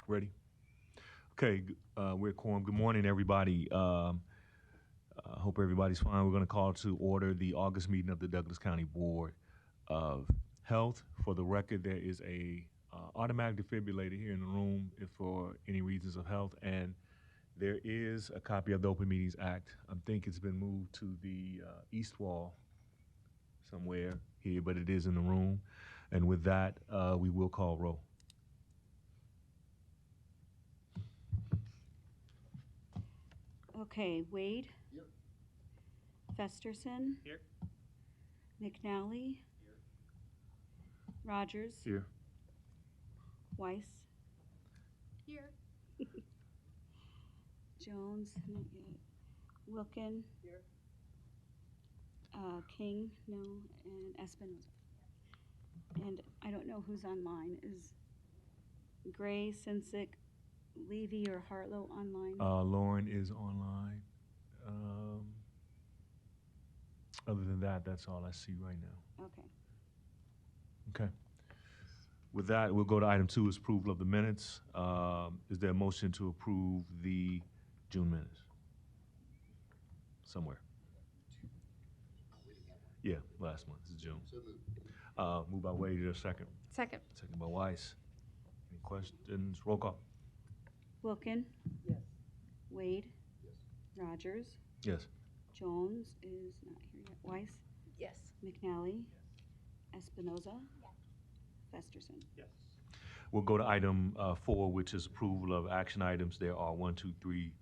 Ready? Okay, we're at quorum. Good morning, everybody. Hope everybody's fine. We're going to call to order the August meeting of the Douglas County Board of Health. For the record, there is a automatic defibrillator here in the room if for any reasons of health, and there is a copy of the Open Meetings Act. I think it's been moved to the east wall somewhere here, but it is in the room. And with that, we will call roll. Okay, Wade. Here. Festerson. Here. McNally. Here. Rogers. Here. Weiss. Here. Jones, not yet. Wilkin. Here. King, no, and Espinoza. And I don't know who's online. Is Gray, Sensick, Levy, or Hartlow online? Lauren is online. Other than that, that's all I see right now. Okay. Okay. With that, we'll go to item 2, is approval of the minutes. Is there a motion to approve the June minutes? Somewhere. Yeah, last month is June. So moved. Moved by Wade, is there a second? Second. Second by Weiss. Any questions? Roll call. Wilkin. Yes. Wade. Yes. Rogers. Yes. Jones is not here yet. Weiss. Yes. McNally. Espinoza. Festerson. Yes. We'll go to item 4, which is approval of action items. There are 1, 2, 3,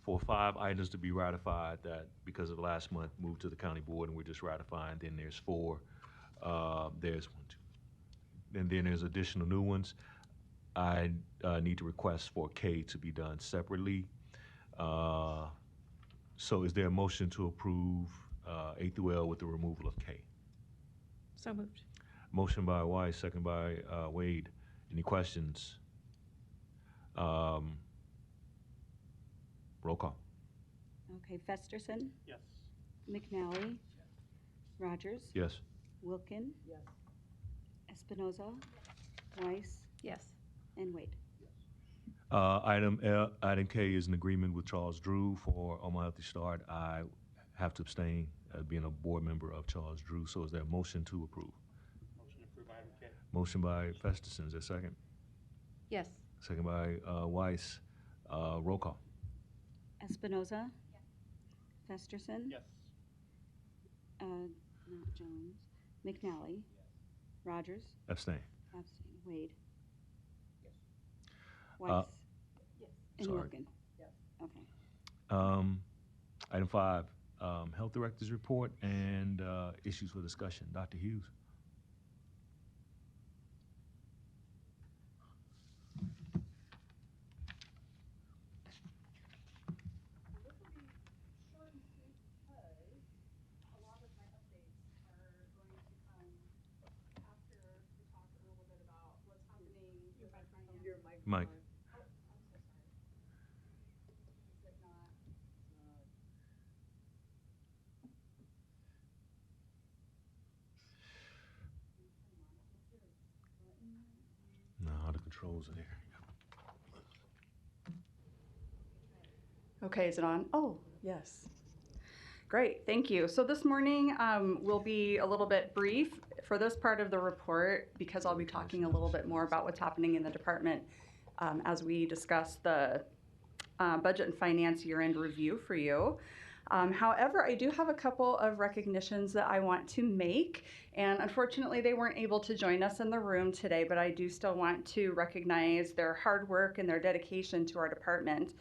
4, 5 items to be ratified that, because of last month, moved to the county board, and we're just ratifying. Then there's 4. There's 1, 2. And then there's additional new ones. I need to request for K to be done separately. So is there a motion to approve A through L with the removal of K? So moved. Motion by Weiss, second by Wade. Any questions? Roll call. Okay, Festerson. Yes. McNally. Rogers. Yes. Wilkin. Yes. Espinoza. Weiss. Yes. And Wade. Item K is an agreement with Charles Drew for On My Healthy Start. I have to abstain being a board member of Charles Drew. So is there a motion to approve? Motion to approve item K. Motion by Festerson. Is there a second? Yes. Second by Weiss. Roll call. Espinoza. Festerson. Yes. Not Jones. McNally. Rogers. Abstain. Abstain. Wade. Yes. Weiss. Yes. And Sorry. Wilkin. Yes. Okay. Item 5, Health Director's Report and issues for discussion. Dr. Hughes. This will be short and sweet because a lot of my updates are going to come after we talk a little bit about what's happening with my finance. Your Mike. Oh, I'm so sorry. Is it not? No, the controls are there. Okay, is it on? Oh, yes. Great, thank you. So this morning will be a little bit brief for this part of the report because I'll be talking a little bit more about what's happening in the department as we discuss the budget and finance year-end review for you. However, I do have a couple of recognitions that I want to make, and unfortunately they weren't able to join us in the room today, but I do still want to recognize their hard work and their dedication to our department.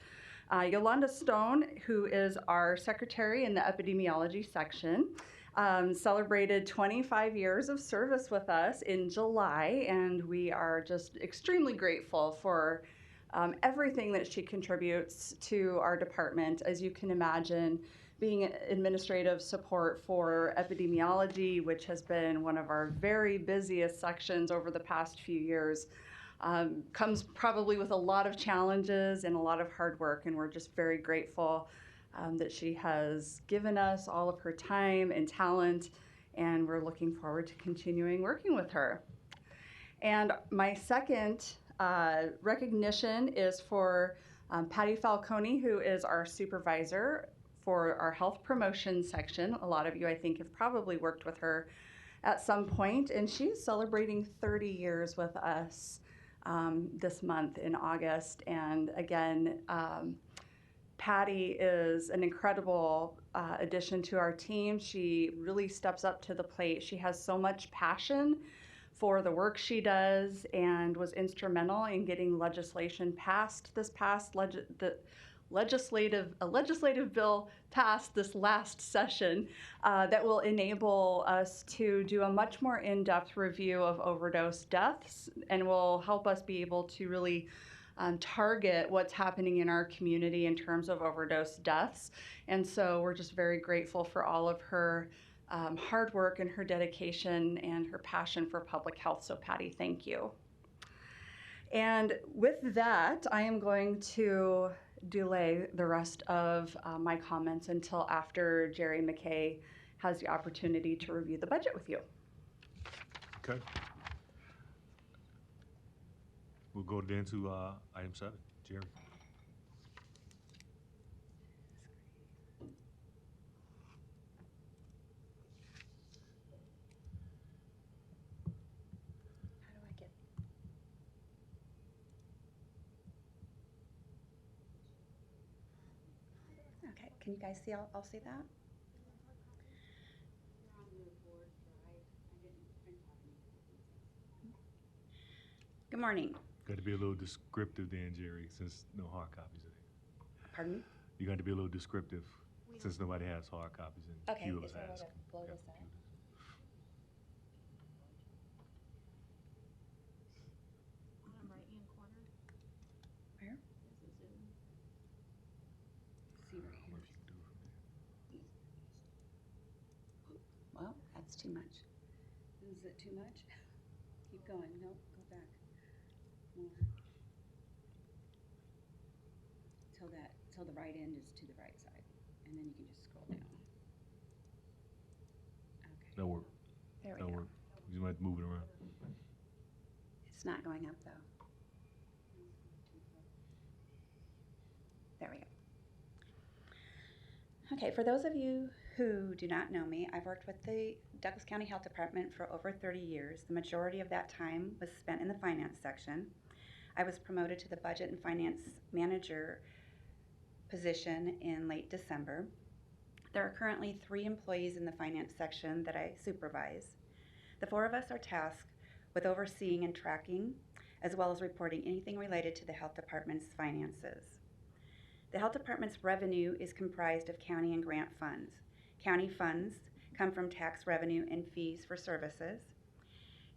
Yolanda Stone, who is our secretary in the epidemiology section, celebrated 25 years of service with us in July, and we are just extremely grateful for everything that she contributes to our department. As you can imagine, being administrative support for epidemiology, which has been one of our very busiest sections over the past few years, comes probably with a lot of challenges and a lot of hard work, and we're just very grateful that she has given us all of her time and talent, and we're looking forward to continuing working with her. And my second recognition is for Patty Falcone, who is our supervisor for our health promotion section. A lot of you, I think, have probably worked with her at some point, and she's celebrating 30 years with us this month in August. And again, Patty is an incredible addition to our team. She really steps up to the plate. She has so much passion for the work she does and was instrumental in getting legislation passed this past legislative bill passed this last session that will enable us to do a much more in-depth review of overdose deaths and will help us be able to really target what's happening in our community in terms of overdose deaths. And so we're just very grateful for all of her hard work and her dedication and her passion for public health. So Patty, thank you. And with that, I am going to delay the rest of my comments until after Jerry McKay has the opportunity to review the budget with you. Okay. We'll go then to item 7. Jerry. How do I get? Okay, can you guys see? I'll see that. Good morning. Got to be a little descriptive then, Jerry, since no hard copies of it. Pardon me? You got to be a little descriptive since nobody has hard copies and Okay, few of is us there a way ask. to blow Got this out? computers. Bottom right-hand corner. Where? See right I don't know if you can do it from there. Well, that's too much. here. Is it too much? Keep going. Nope, go back. More. Till the right end is to the right side. And then you can just scroll down. Okay. That'll work. There we That'll go. work. You might have to move it around. It's not going up though. There we go. Okay, for those of you who do not know me, I've worked with the Douglas County Health Department for over 30 years. The majority of that time was spent in the finance section. I was promoted to the budget and finance manager position in late December. There are currently 3 employees in the finance section that I supervise. The 4 of us are tasked with overseeing and tracking, as well as reporting anything related to the health department's finances. The health department's revenue is comprised of county and grant funds. County funds come from tax revenue and fees for services.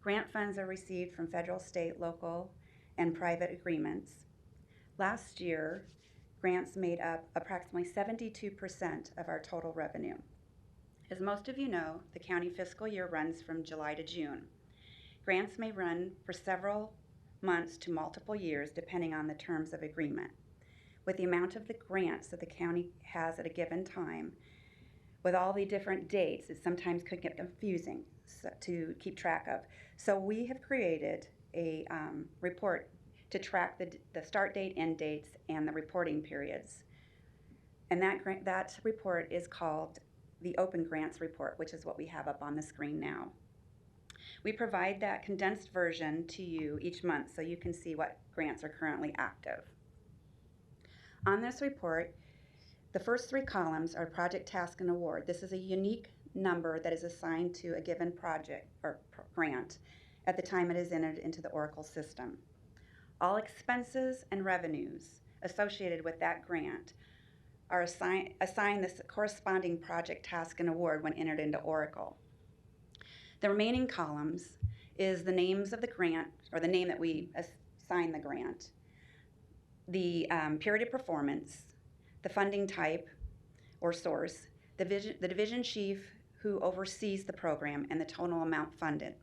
Grant funds are received from federal, state, local, and private agreements. Last year, grants made up approximately 72% of our total revenue. As most of you know, the county fiscal year runs from July to June. Grants may run for several months to multiple years depending on the terms of agreement. With the amount of the grants that the county has at a given time, with all the different dates, it sometimes could get confusing to keep track of. So we have created a report to track the start date, end dates, and the reporting periods. And that report is called the Open Grants Report, which is what we have up on the screen now. We provide that condensed version to you each month so you can see what grants are currently active. On this report, the first 3 columns are project, task, and award. This is a unique number that is assigned to a given project or grant at the time it is entered into the Oracle system. All expenses and revenues associated with that grant are assigned this corresponding project, task, and award when entered into Oracle. The remaining columns is the names of the grant, or the name that we assign the grant, the period of performance, the funding type or source, the division chief who oversees the program, and the total amount funded.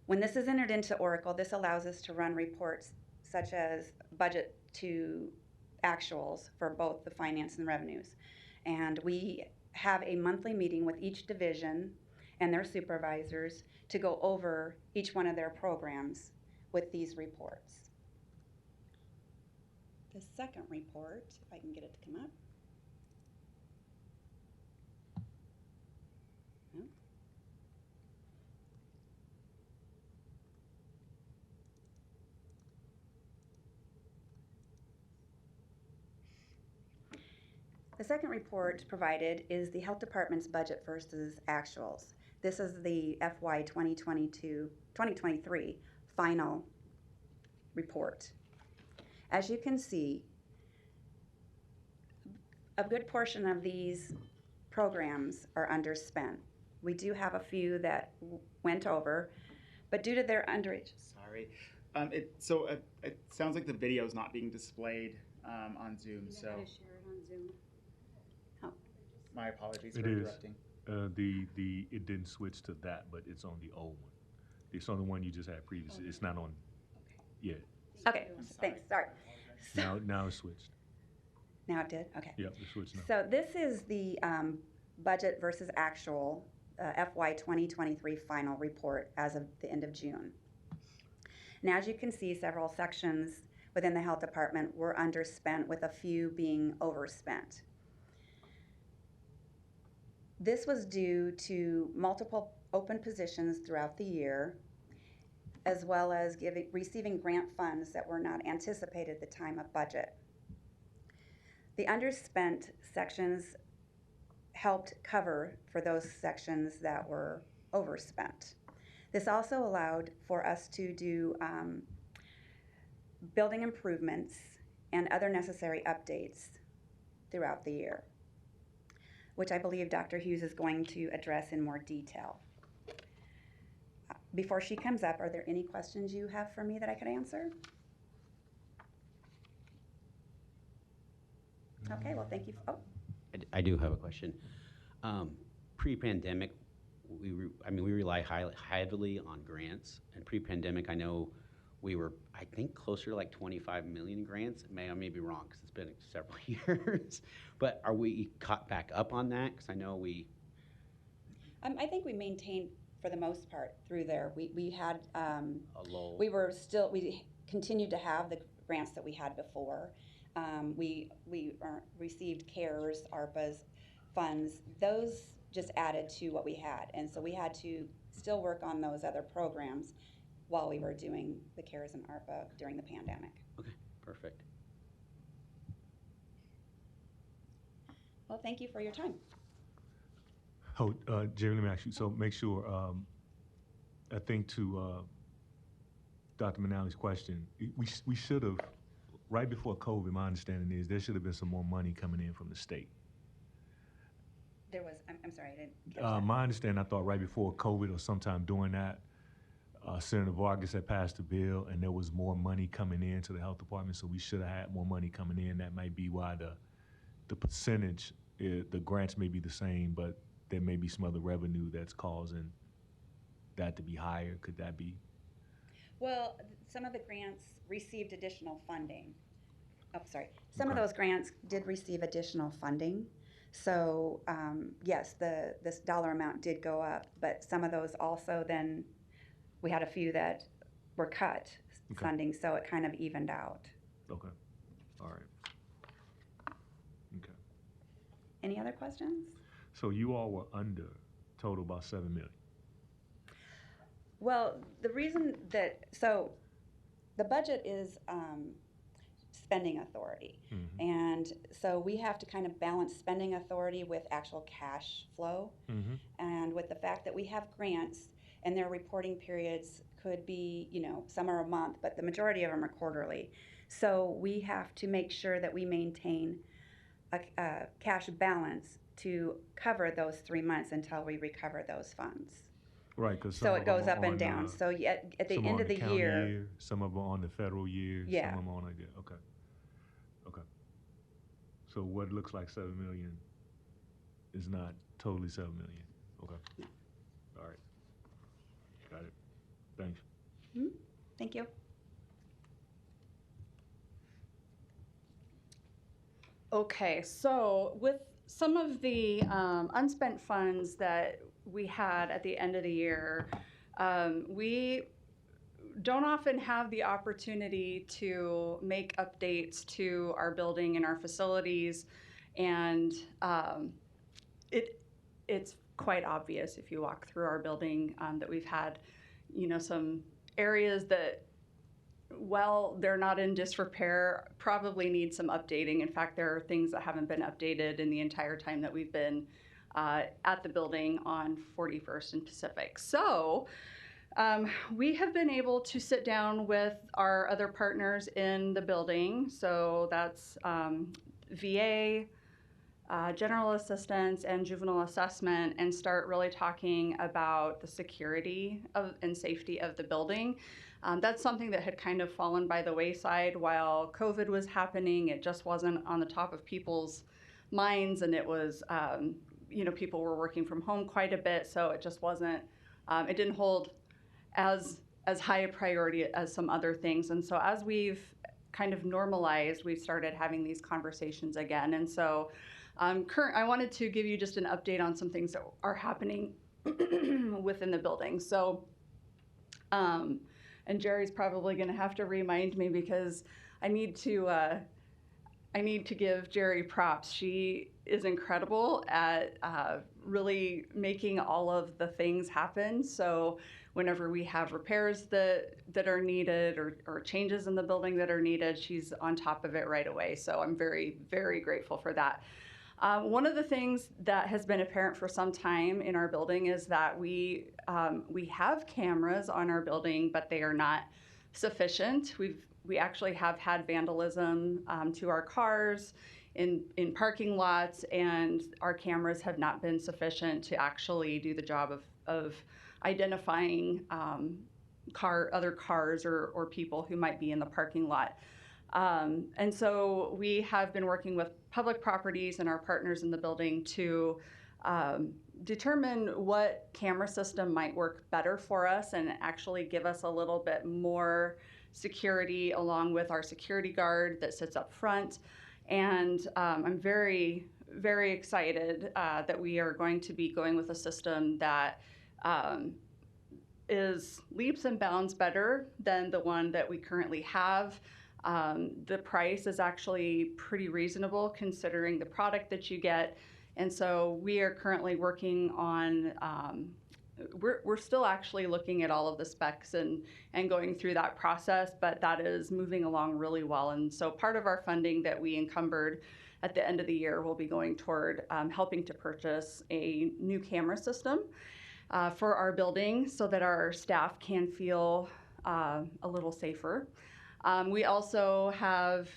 When this is entered into Oracle, this allows us to run reports such as budget to actuals for both the finance and revenues. And we have a monthly meeting with each division and their supervisors to go over each one of their programs with these reports. The second report, if I can get it to come up. No. The second report provided is the Health Department's budget versus actuals. This is the FY 2023 final report. As you can see, a good portion of these programs are underspent. We do have a few that went over, but due to their underage. Sorry. It sounds like the video is not being displayed on Zoom, so Share it on Zoom. my apologies It for is. interrupting. It didn't switch to that, but it's on the old one. It's on the one you just had previously. It's not on yet. Okay, thanks, sorry. Now it's switched. Now it did, okay. Yep, it's switched now. So this is the budget versus actual FY 2023 final report as of the end of June. Now, as you can see, several sections within the health department were underspent, with a few being overspent. This was due to multiple open positions throughout the year, as well as receiving grant funds that were not anticipated at the time of budget. The underspent sections helped cover for those sections that were overspent. This also allowed for us to do building improvements and other necessary updates throughout the year, which I believe Dr. Hughes is going to address in more detail. Before she comes up, are there any questions you have for me that I could answer? Okay, well, thank you. Oh, I do have a question. Pre-pandemic, we rely heavily on grants, and pre-pandemic, I know we were, I think, closer to like 25 million grants. I may be wrong because it's been several years, but are we caught back up on that? Because I know we. I think we maintained for the most part through there. We had A lull. we continued to have the grants that we had before. We received CARES, ARPA's funds. Those just added to what we had, and so we had to still work on those other programs while we were doing the CARES and ARPA during the pandemic. Okay, perfect. Well, thank you for your time. Oh, Jerry, let me ask you, so make sure, I think to Dr. Manali's question, we should have, right before COVID, my understanding is there should have been some more money coming in from the state. There was, I'm sorry, I didn't catch that. My understanding, I thought right before COVID or sometime during that, Senator Vargas had passed a bill and there was more money coming in to the health department, so we should have had more money coming in. That might be why the percentage, the grants may be the same, but there may be some other revenue that's causing that to be higher. Could that be? Well, some of the grants received additional funding. Oh, sorry. Some of Okay. those grants did receive additional funding. So, yes, this dollar amount did go up, but some of those also then, we had a few that were cut Okay. funding, so it kind of evened out. Okay, all right. Okay, Any other questions? so you all were under total about 7 million. Well, the reason that, so the budget is spending authority. Mhm. And so we have to kind of balance spending authority with actual cash flow. Mm-hmm. And with the fact that we have grants and their reporting periods could be, some are a month, but the majority of them are quarterly. So we have to make sure that we maintain a cash balance to cover those 3 months until we recover those funds. Right, because So it goes up and down. So yet at the end of the year, some of them are on the federal year. Yeah. Some of them on okay. So what looks like 7 million is not totally 7 million. Okay. All right. Got it. Thanks. thank you. Okay, so with some of the unspent funds that we had at the end of the year, we don't often have the opportunity to make updates to our building and our facilities, and it's quite obvious if you walk through our building that we've had, some areas that, well, they're not in disrepair, probably need some updating. In fact, there are things that haven't been updated in the entire time that we've been at the building on 41st and Pacific. So we have been able to sit down with our other partners in the building. So that's VA, general assistance, and juvenile assessment, and start really talking about the security and safety of the building. That's something that had kind of fallen by the wayside while COVID was happening. It just wasn't on the top of people's minds, and it was, people were working from home quite a bit, so it just wasn't, it didn't hold as high a priority as some other things. And so as we've kind of normalized, we've started having these conversations again. And so I wanted to give you just an update on some things that are happening within the building. So, and Jerry's probably going to have to remind me because I need to give Jerry props. She is incredible at really making all of the things happen. So whenever we have repairs that are needed or changes in the building that are needed, she's on top of it right away. So I'm very, very grateful for that. One of the things that has been apparent for some time in our building is that we have cameras on our building, but they are not sufficient. We actually have had vandalism to our cars in parking lots, and our cameras have not been sufficient to actually do the job of identifying other cars or people who might be in the parking lot. And so we have been working with Public Properties and our partners in the building to determine what camera system might work better for us and actually give us a little bit more security along with our security guard that sits up front. And I'm very, very excited that we are going to be going with a system that is leaps and bounds better than the one that we currently have. The price is actually pretty reasonable considering the product that you get. And so we are currently working on, we're still actually looking at all of the specs and going through that process, but that is moving along really well. And so part of our funding that we encumbered at the end of the year will be going toward helping to purchase a new camera system for our building so that our staff can feel a little safer. We also have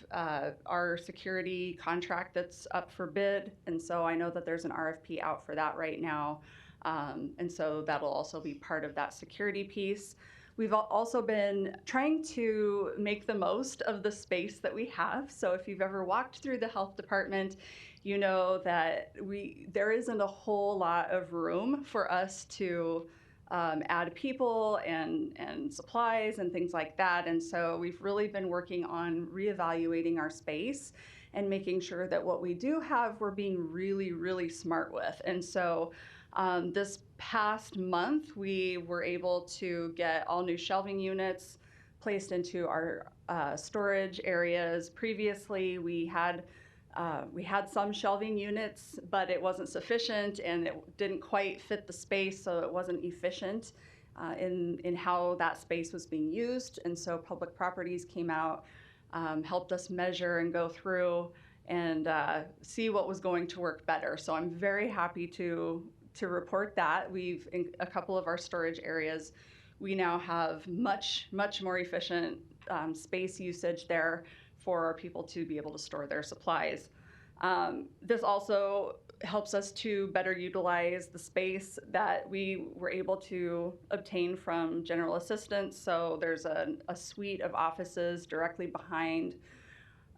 our security contract that's up for bid, and so I know that there's an RFP out for that right now, and so that'll also be part of that security piece. We've also been trying to make the most of the space that we have. So if you've ever walked through the health department, you know that there isn't a whole lot of room for us to add people and supplies and things like that. And so we've really been working on reevaluating our space and making sure that what we do have, we're being really, really smart with. And so this past month, we were able to get all new shelving units placed into our storage areas. Previously, we had some shelving units, but it wasn't sufficient and it didn't quite fit the space, so it wasn't efficient in how that space was being used. And so Public Properties came out, helped us measure and go through and see what was going to work better. So I'm very happy to report that in a couple of our storage areas, we now have much, much more efficient space usage there for our people to be able to store their supplies. This also helps us to better utilize the space that we were able to obtain from general assistance. So there's a suite of offices directly behind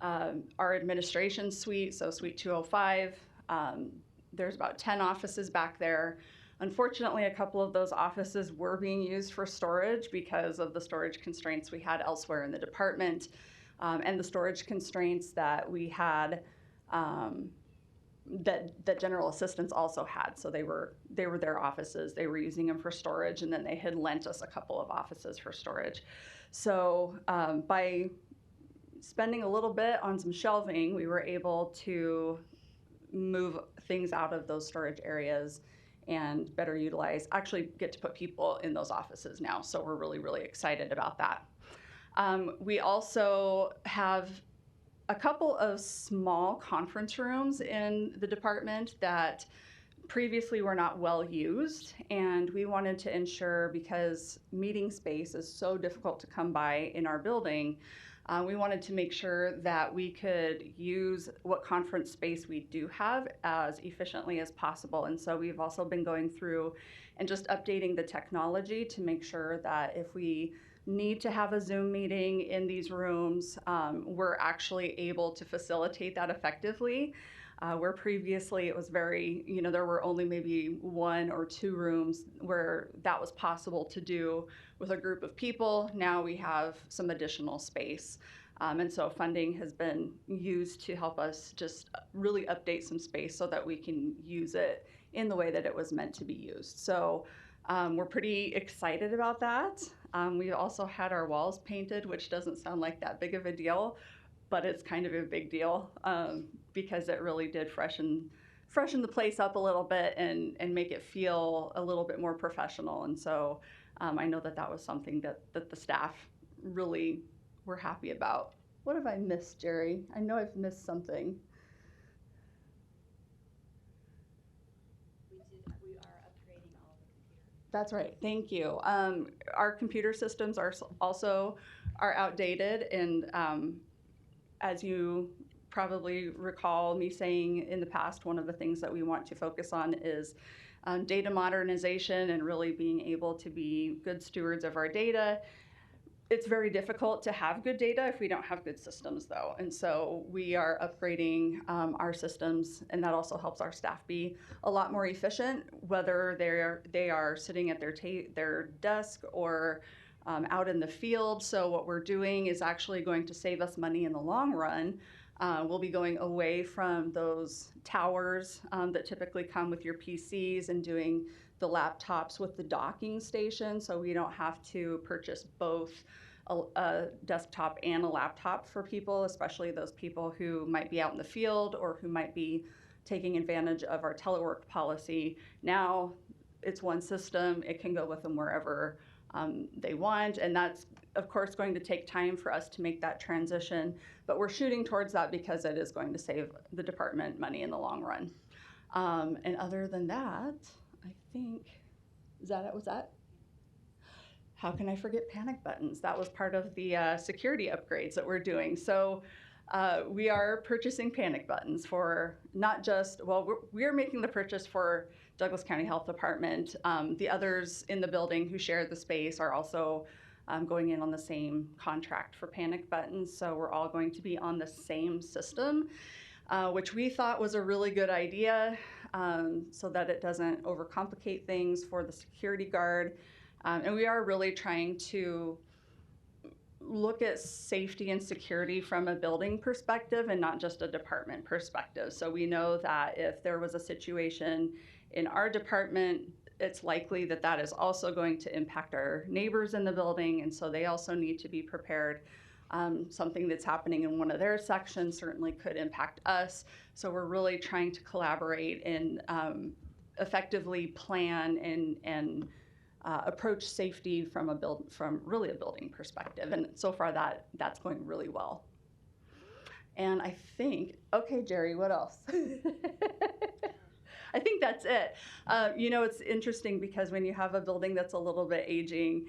our administration suite, so Suite 205. There's about 10 offices back there. Unfortunately, a couple of those offices were being used for storage because of the storage constraints we had elsewhere in the department. And the storage constraints that we had that general assistants also had. So they were their offices. They were using them for storage, and then they had lent us a couple of offices for storage. So by spending a little bit on some shelving, we were able to move things out of those storage areas and better utilize, actually get to put people in those offices now. So we're really, really excited about that. We also have a couple of small conference rooms in the department that previously were not well used, and we wanted to ensure, because meeting space is so difficult to come by in our building, we wanted to make sure that we could use what conference space we do have as efficiently as possible. And so we've also been going through and just updating the technology to make sure that if we need to have a Zoom meeting in these rooms, we're actually able to facilitate that effectively. Where previously it was very, there were only maybe 1 or 2 rooms where that was possible to do with a group of people. Now we have some additional space. And so funding has been used to help us just really update some space so that we can use it in the way that it was meant to be used. So we're pretty excited about that. We also had our walls painted, which doesn't sound like that big of a deal, but it's kind of a big deal because it really did freshen the place up a little bit and make it feel a little bit more professional. And so I know that was something that the staff really were happy about. What have I missed, Jerry? I know I've missed something. We are upgrading all of the computers. That's right. Thank you. Our computer systems are outdated, and as you probably recall me saying in the past, one of the things that we want to focus on is data modernization and really being able to be good stewards of our data. It's very difficult to have good data if we don't have good systems, though. And so we are upgrading our systems, and that also helps our staff be a lot more efficient, whether they are sitting at their desk or out in the field. So what we're doing is actually going to save us money in the long run. We'll be going away from those towers that typically come with your PCs and doing the laptops with the docking station, so we don't have to purchase both a desktop and a laptop for people, especially those people who might be out in the field or who might be taking advantage of our telework policy. Now it's one system. It can go with them wherever they want, and that's of course going to take time for us to make that transition, but we're shooting towards that because it is going to save the department money in the long run. And other than that, I think, was that? How can I forget panic buttons? That was part of the security upgrades that we're doing. So we are purchasing panic buttons for not just, we're making the purchase for Douglas County Health Department. The others in the building who share the space are also going in on the same contract for panic buttons. So we're all going to be on the same system, which we thought was a really good idea, so that it doesn't overcomplicate things for the security guard. And we are really trying to look at safety and security from a building perspective and not just a department perspective. So we know that if there was a situation in our department, it's likely that that is also going to impact our neighbors in the building, and so they also need to be prepared. Something that's happening in one of their sections certainly could impact us. So we're really trying to collaborate and effectively plan and approach safety from really a building perspective. And so far that's going really well. And I think, okay, Jerry, what else? I think that's it. It's interesting because when you have a building that's a little bit aging,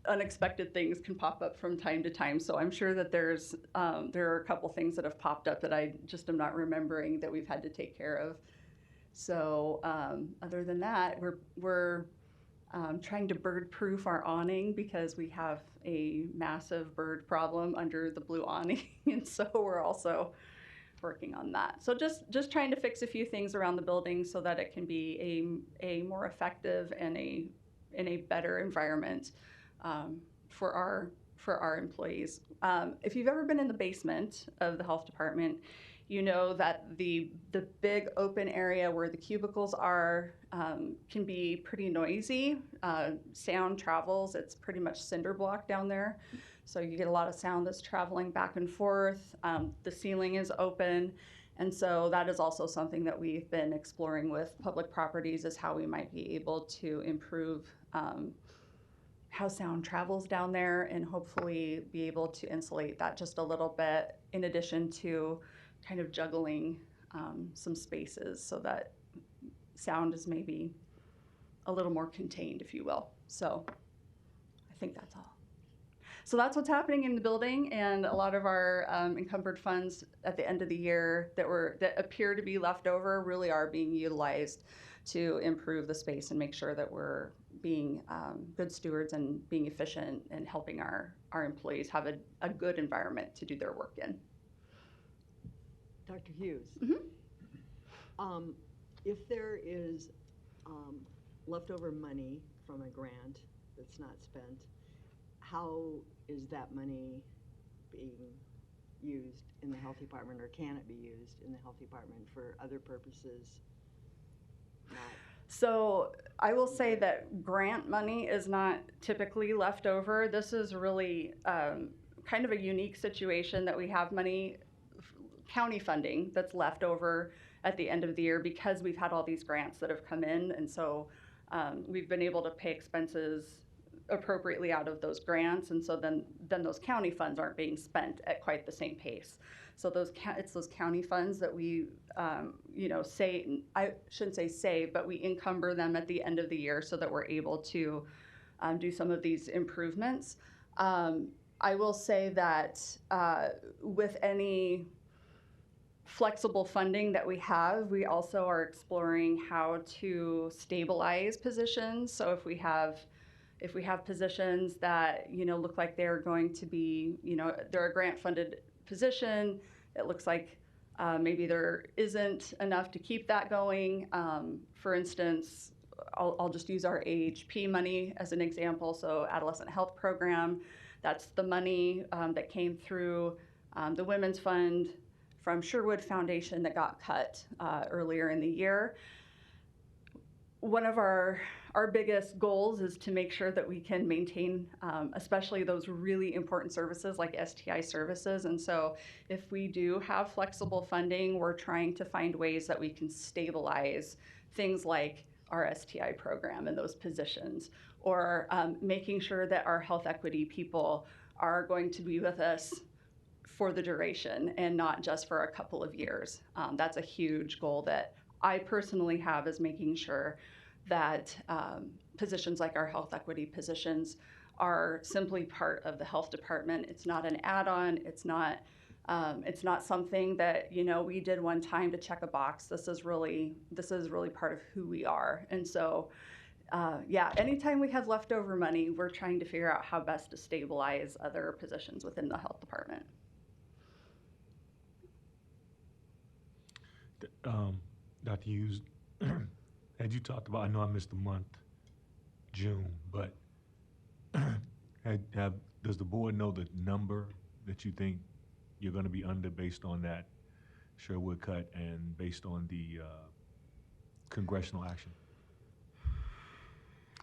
unexpected things can pop up from time to time. So I'm sure that there are a couple things that have popped up that I just am not remembering that we've had to take care of. So other than that, we're trying to bird-proof our awning because we have a massive bird problem under the blue awning, and so we're also working on that. So just trying to fix a few things around the building so that it can be a more effective and a better environment for our employees. If you've ever been in the basement of the health department, you know that the big open area where the cubicles are can be pretty noisy. Sound travels, it's pretty much cinder block down there. So you get a lot of sound that's traveling back and forth. The ceiling is open. And so that is also something that we've been exploring with public properties, is how we might be able to improve how sound travels down there and hopefully be able to insulate that just a little bit, in addition to kind of juggling some spaces so that sound is maybe a little more contained, if you will. So I think that's all. So that's what's happening in the building, and a lot of our encumbered funds at the end of the year that appear to be left over really are being utilized to improve the space and make sure that we're being good stewards and being efficient and helping our employees have a good environment to do their work in. Dr. Hughes, Mhm. If there is leftover money from a grant that's not spent, how is that money being used in the health department, or can it be used in the health department for other purposes? So I will say that grant money is not typically left over. This is really kind of a unique situation that we have money, county funding, that's left over at the end of the year because we've had all these grants that have come in. And so we've been able to pay expenses appropriately out of those grants, and so then those county funds aren't being spent at quite the same pace. So it's those county funds that we, say, I shouldn't say, but we encumber them at the end of the year so that we're able to do some of these improvements. I will say that with any flexible funding that we have, we also are exploring how to stabilize positions. So if we have positions that, look like they're going to be, they're a grant funded position, it looks like maybe there isn't enough to keep that going. For instance, I'll just use our AHP money as an example. So Adolescent Health Program, that's the money that came through the Women's Fund from Sherwood Foundation that got cut earlier in the year. One of our biggest goals is to make sure that we can maintain, especially those really important services like STI services. And so if we do have flexible funding, we're trying to find ways that we can stabilize things like our STI program and those positions, or making sure that our health equity people are going to be with us for the duration and not just for a couple of years. That's a huge goal that I personally have, is making sure that positions like our health equity positions are simply part of the health department. It's not an add-on. It's not something that we did one time to check a box. This is really part of who we are. And so, anytime we have leftover money, we're trying to figure out how best to stabilize other positions within the health department. Dr. Hughes, had you talked about, I know I missed the month, June, but does the board know the number that you think you're going to be under based on that Sherwood cut and based on the congressional action?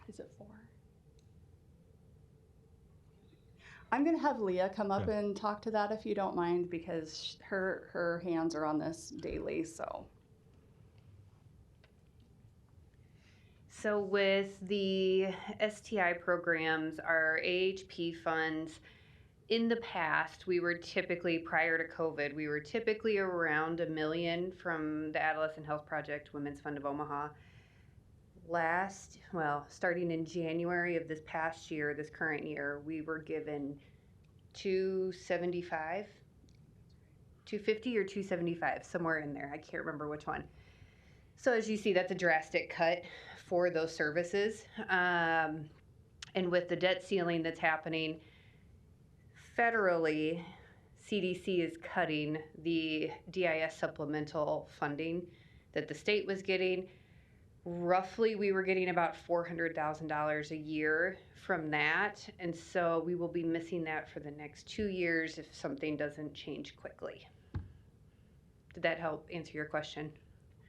Is it 4? I'm going to have Leah come up and talk to that if you don't mind, because her hands are on this daily. So with the STI programs, our AHP funds, in the past, we were typically, prior to COVID, we were typically around $1 million from the Adolescent Health Project, Women's Fund of Omaha. Starting in January of this past year, this current year, we were given $250 or $275, somewhere in there. I can't remember which one. So as you see, that's a drastic cut for those services. And with the debt ceiling that's happening federally, CDC is cutting the DIS supplemental funding that the state was getting. Roughly, we were getting about $400,000 a year from that. And so we will be missing that for the next 2 years if something doesn't change quickly. Did that help answer your question?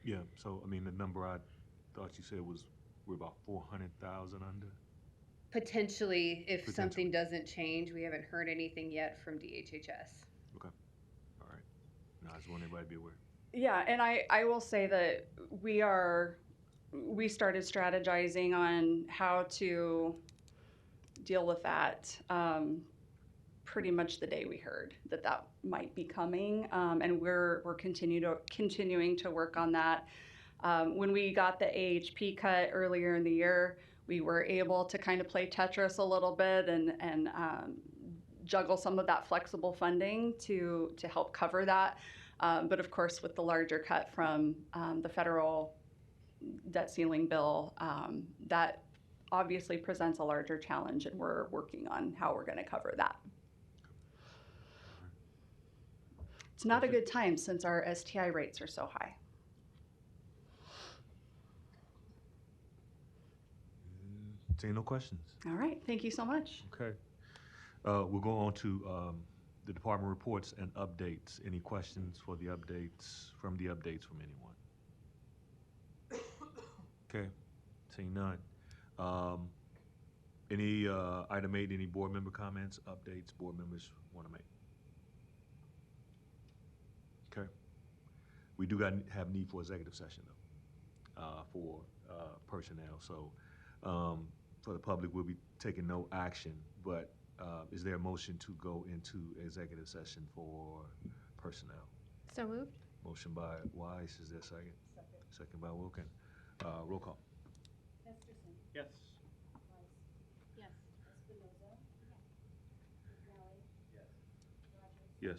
Yeah, so, I mean, the number I thought you said was, we're about 400,000 under? Potentially, if Potentially. something doesn't change, we haven't heard anything yet from DHHS. Okay, all right. No, I just want everybody to be aware. Yeah, and I will say that we started strategizing on how to deal with that pretty much the day we heard that might be coming, and we're continuing to work on that. When we got the AHP cut earlier in the year, we were able to kind of play Tetris a little bit and juggle some of that flexible funding to help cover that. But of course, with the larger cut from the federal debt ceiling bill, that obviously presents a larger challenge, and we're working on how we're going to cover that. It's not a good time since our STI rates are so high. Seeing no questions. All right, thank you so much. Okay. We'll go on to the department reports and updates. Any questions for the updates, from anyone? Okay, seeing none. Any item 8, any board member comments, updates, board members want to make? Okay. We do have need for executive session though, for personnel. So for the public, we'll be taking no action, but is there a motion to go into executive session for personnel? So moved. Motion by Wise, is there a second? Second by Wilkin. Roll call. Yes. Yes. Yes.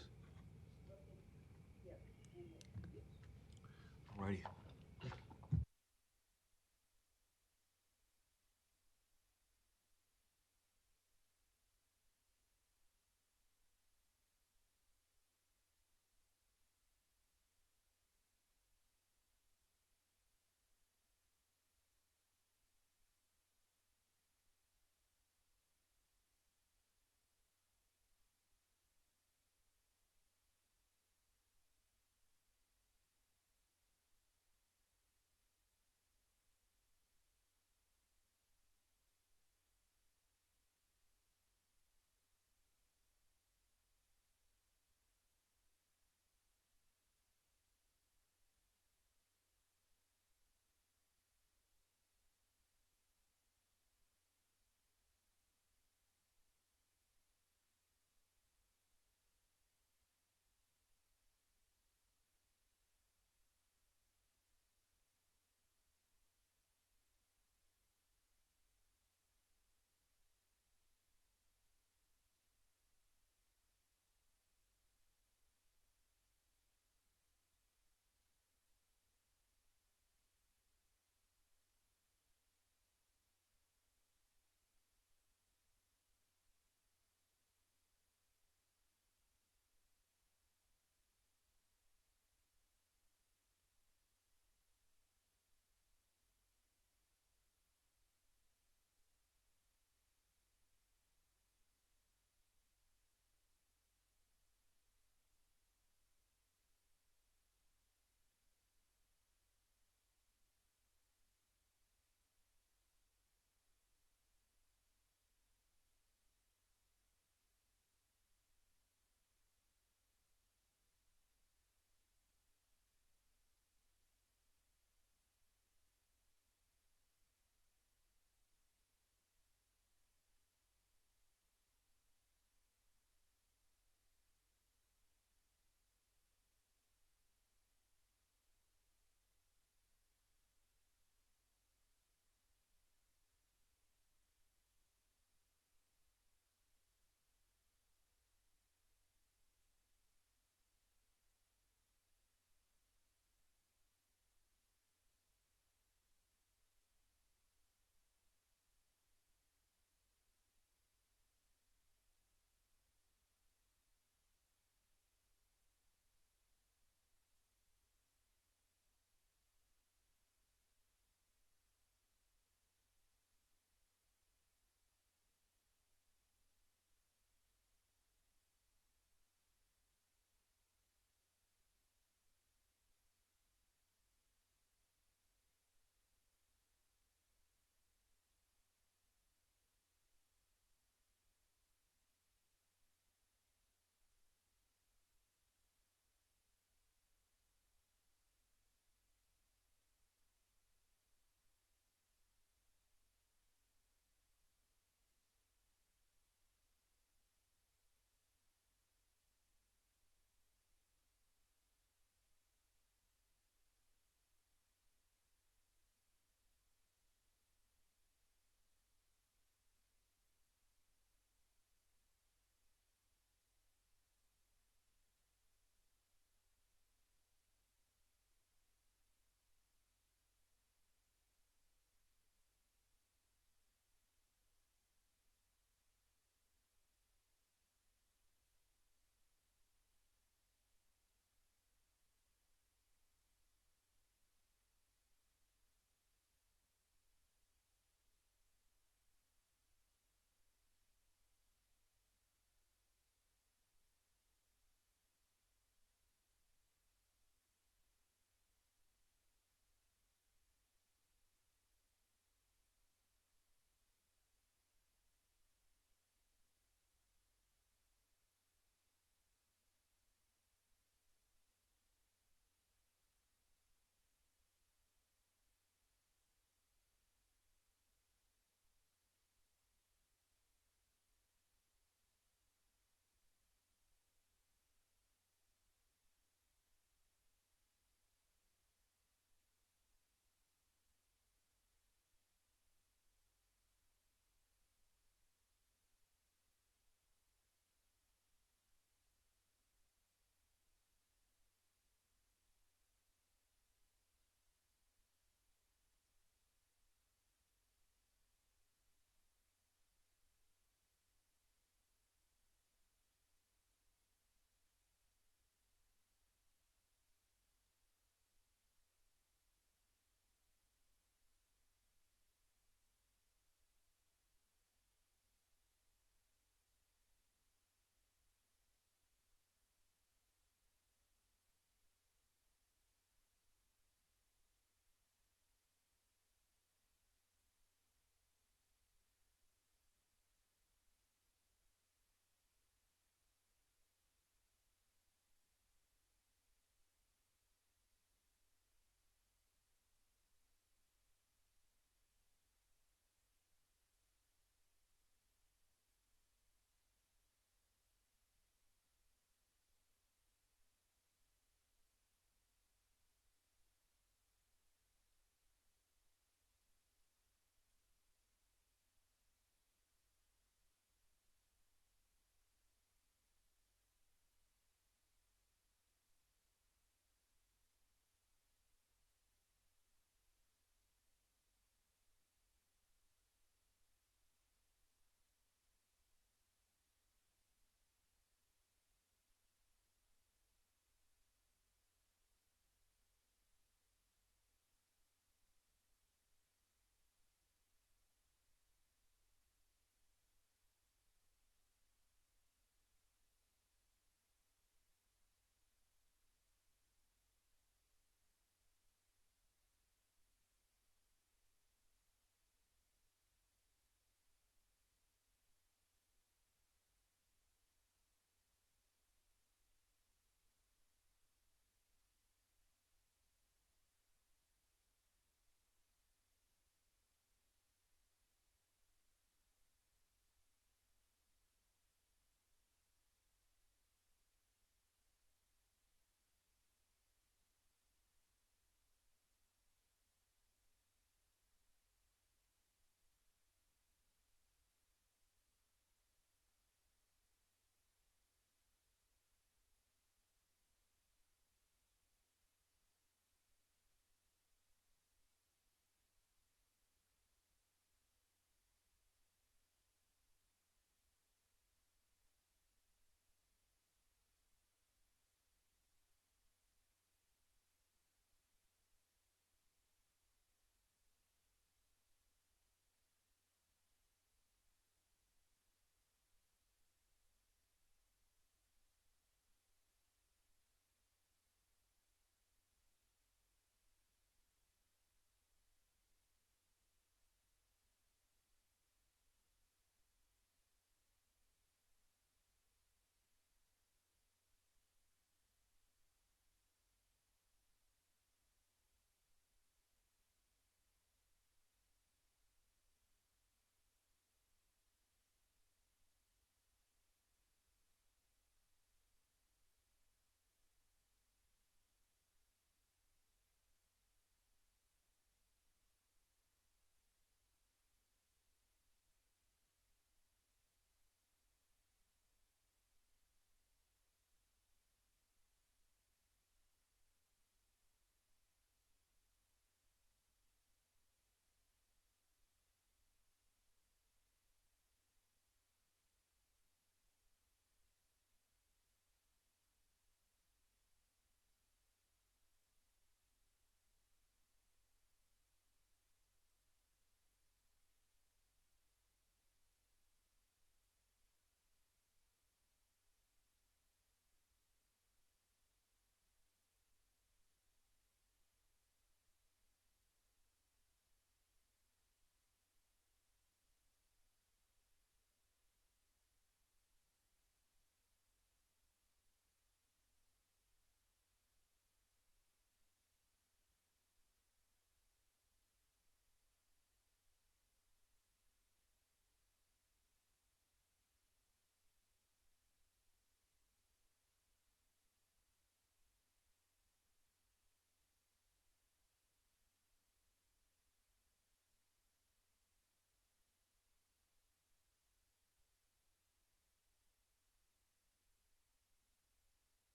Alrighty.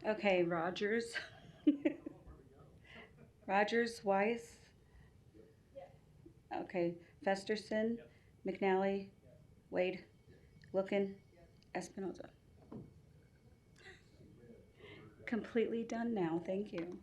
Okay, Rogers. Rogers, Weiss. Okay, Festerson, McNally, Wade, Wilkin, Espinoza. Completely done now, thank you.